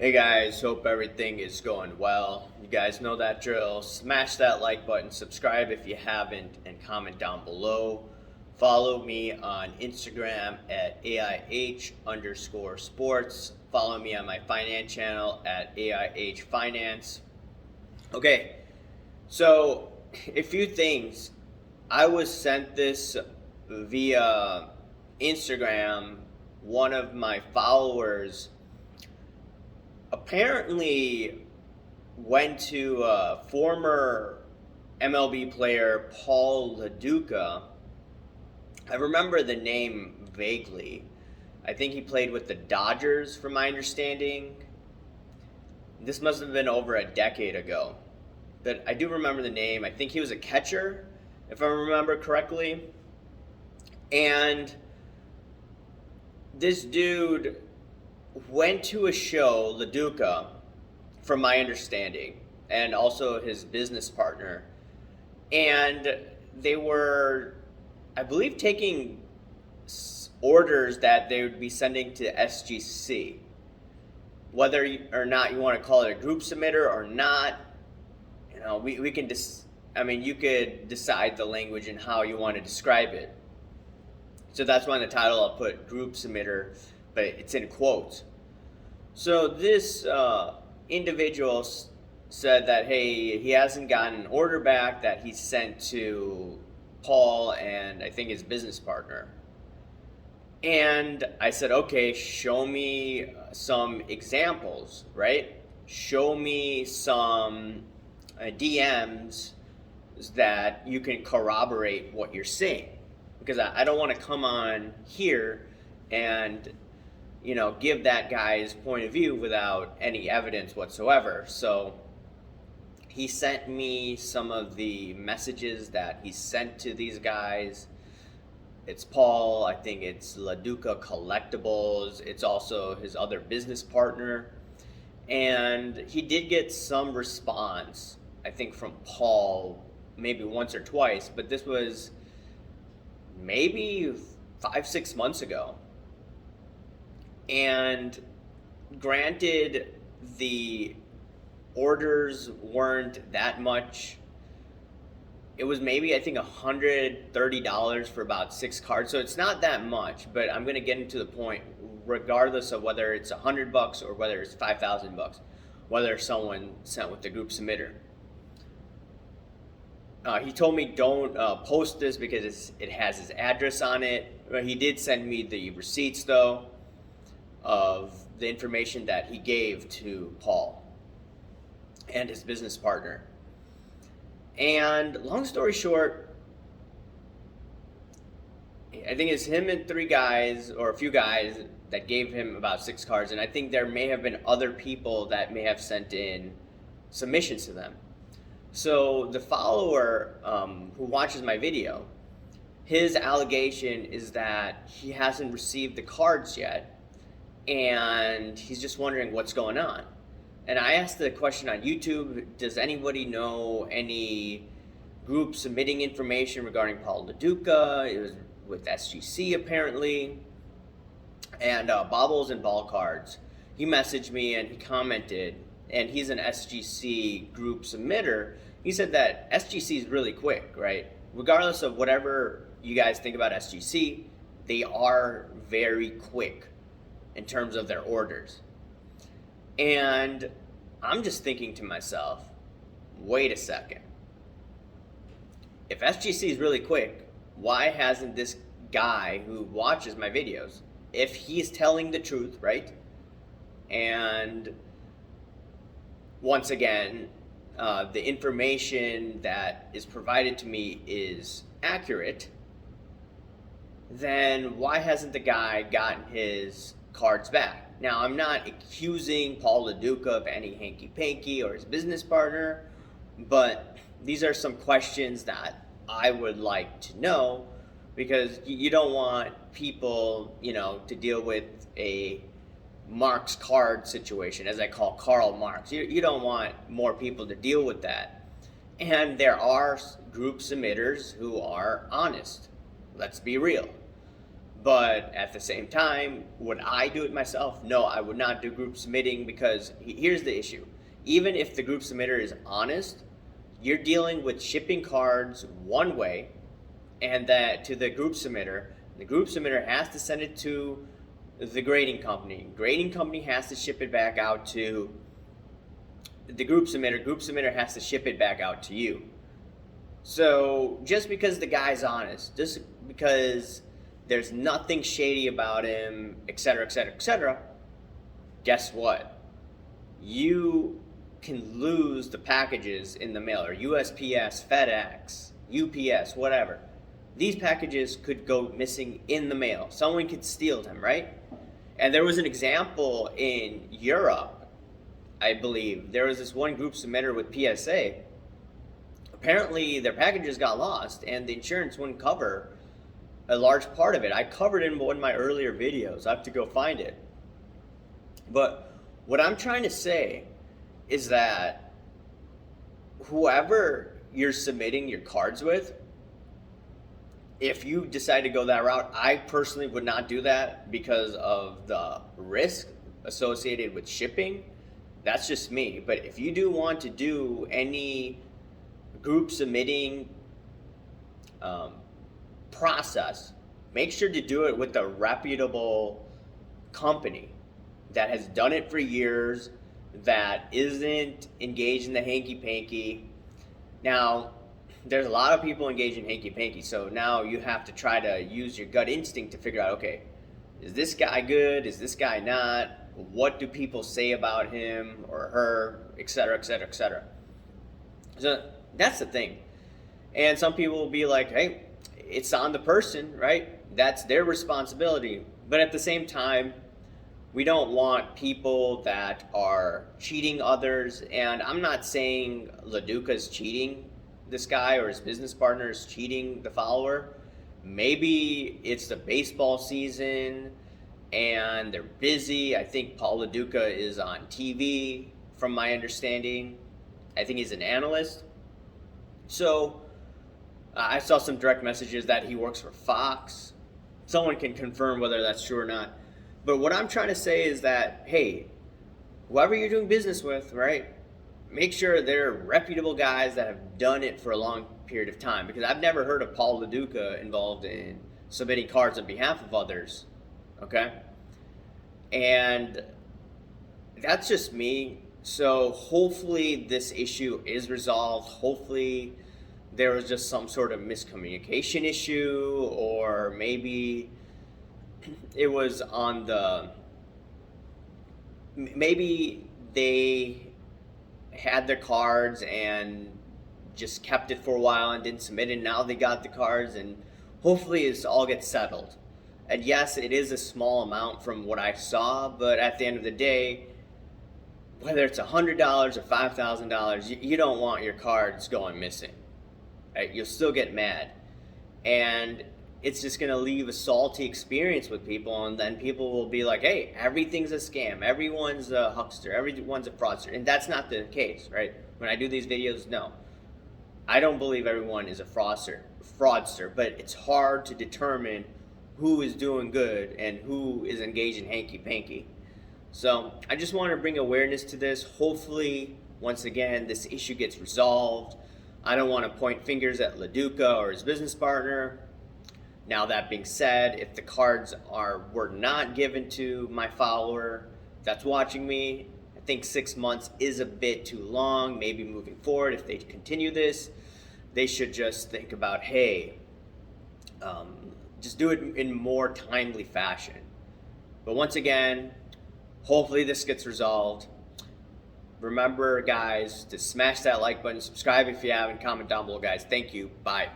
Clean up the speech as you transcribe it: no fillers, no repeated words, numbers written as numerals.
Hey guys, hope everything is going well. You guys know that drill. Smash that like button, subscribe if you haven't, and comment down below. Follow me on Instagram at AIH_sports. Follow me on my finance channel at AIH Finance. Okay, so a few things. I was sent this via Instagram. One of my followers apparently went to former MLB player Paul LaDuca. I remember the name vaguely. I think he played with the Dodgers, from my understanding. This must have been over a decade ago. But I do remember the name. I think he was a catcher, if I remember correctly. And this dude went to a show, LaDuca, from my understanding, and also his business partner. And they were, I believe, taking orders that they would be sending to SGC. Whether or not you want to call it a group submitter or not, we can you could decide the language and how you want to describe it. So that's why in the title I'll put group submitter, but it's in quotes. So this individual said that, hey, he hasn't gotten an order back that he sent to Paul and I think his business partner. And I said, okay, show me some examples, right? Show me some DMs that you can corroborate what you're saying. Because I don't want to come on here and give that guy's point of view without any evidence whatsoever. So he sent me some of the messages that he sent to these guys. It's Paul, I think it's LaDuca Collectibles, it's also his other business partner. And he did get some response, I think from Paul, maybe once or twice, but this was maybe 5-6 months ago. And granted, the orders weren't that much. It was maybe, I think, $130 for about 6 cards. So it's not that much, but I'm going to get into the point, regardless of whether it's $100 or whether it's $5,000, whether someone sent with the group submitter. He told me don't post this because it has his address on it. He did send me the receipts, though, of the information that he gave to Paul and his business partner. And long story short, I think it's him and 3 guys or a few guys that gave him about 6 cards. And I think there may have been other people that may have sent in submissions to them. So the follower who watches my video, his allegation is that he hasn't received the cards yet, and he's just wondering what's going on. And I asked the question on YouTube, does anybody know any group submitting information regarding Paul LaDuca? It was with SGC apparently. And Bobbles and Ball Cards, he messaged me and he commented, and he's an SGC group submitter. He said that SGC is really quick, right? Regardless of whatever you guys think about SGC, they are very quick in terms of their orders. And I'm just thinking to myself, wait a second. If SGC is really quick, why hasn't this guy who watches my videos, if he's telling the truth, right? And once again, the information that is provided to me is accurate, then why hasn't the guy gotten his cards back? Now, I'm not accusing Paul LaDuca of any hanky-panky or his business partner, but these are some questions that I would like to know, because you don't want people, to deal with a Marx card situation, as I call Karl Marx. You don't want more people to deal with that. And there are group submitters who are honest. Let's be real. But at the same time, would I do it myself? No, I would not do group submitting, because here's the issue. Even if the group submitter is honest, you're dealing with shipping cards one way, and that to the group submitter. The group submitter has to send it to the grading company. Grading company has to ship it back out to the group submitter. Group submitter has to ship it back out to you. So just because the guy's honest, just because there's nothing shady about him, etc., etc., etc., guess what? You can lose the packages in the mail, or USPS, FedEx, UPS, whatever. These packages could go missing in the mail. Someone could steal them, right? And there was an example in Europe, I believe. There was this one group submitter with PSA. Apparently their packages got lost and the insurance wouldn't cover a large part of it. I covered it in one of my earlier videos. I have to go find it. But what I'm trying to say is that whoever you're submitting your cards with, if you decide to go that route, I personally would not do that because of the risk associated with shipping. That's just me. But if you do want to do any group submitting process, make sure to do it with a reputable company that has done it for years, that isn't engaged in the hanky-panky. Now, there's a lot of people engaged in hanky-panky, so now you have to try to use your gut instinct to figure out, okay, is this guy good? Is this guy not? What do people say about him or her, etc., etc., etc.? So that's the thing. And some people will be like, hey, it's on the person, right? That's their responsibility. But at the same time, we don't want people that are cheating others. And I'm not saying LaDuca's cheating this guy or his business partner is cheating the follower. Maybe it's the baseball season and they're busy. I think Paul LaDuca is on TV, from my understanding. I think he's an analyst. So I saw some direct messages that he works for Fox. Someone can confirm whether that's true or not. But what I'm trying to say is that, hey, whoever you're doing business with, right, make sure they're reputable guys that have done it for a long period of time. Because I've never heard of Paul LaDuca involved in submitting cards on behalf of others. Okay? And that's just me. So hopefully this issue is resolved. Hopefully there was just some sort of miscommunication issue, or maybe it was on the, maybe they had their cards and just kept it for a while and didn't submit it. Now they got the cards, and hopefully it all gets settled. And yes, it is a small amount from what I saw, but at the end of the day, whether it's $100 or $5,000, you don't want your cards going missing. Right? You'll still get mad. And it's just going to leave a salty experience with people, and then people will be like, hey, everything's a scam, everyone's a huckster, everyone's a fraudster. And that's not the case, right? When I do these videos, no. I don't believe everyone is a fraudster, but it's hard to determine who is doing good and who is engaged in hanky-panky. So I just want to bring awareness to this. Hopefully, once again, this issue gets resolved. I don't want to point fingers at LaDuca or his business partner. Now, that being said, if the cards were not given to my follower that's watching me, I think 6 months is a bit too long. Maybe moving forward, if they continue this, they should just think about, hey, just do it in more timely fashion. But once again, hopefully this gets resolved. Remember, guys, to smash that like button, subscribe if you haven't, comment down below, guys. Thank you. Bye.